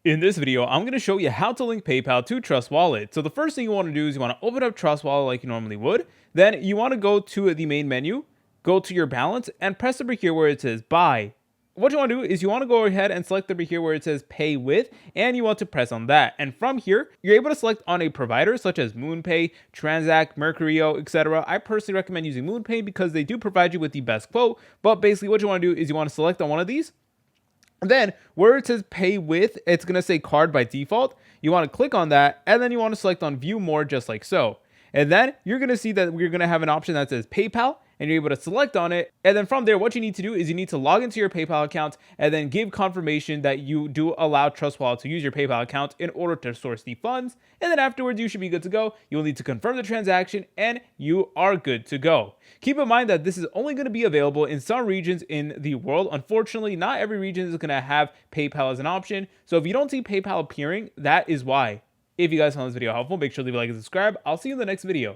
In this video, I'm going to show you how to link PayPal to Trust Wallet. So the first thing you want to do is you want to open up Trust Wallet like you normally would. Then you want to go to the main menu, go to your balance, and press over here where it says buy. What you want to do is you want to go ahead and select over here where it says pay with, and you want to press on that. And from here, you're able to select on a provider such as MoonPay, Transact, Mercurio, etc. I personally recommend using MoonPay because they do provide you with the best quote. But basically what you want to do is you want to select on one of these. And then where it says pay with, it's going to say card by default. You want to click on that, and then you want to select on view more just like so. And then you're going to see that we're going to have an option that says PayPal, and you're able to select on it. And then from there, what you need to do is you need to log into your PayPal account and then give confirmation that you do allow Trust Wallet to use your PayPal account in order to source the funds. And then afterwards, you should be good to go. You'll need to confirm the transaction and you are good to go. Keep in mind that this is only going to be available in some regions in the world. Unfortunately, not every region is going to have PayPal as an option. So if you don't see PayPal appearing, that is why. If you guys found this video helpful, make sure to leave a like and subscribe. I'll see you in the next video.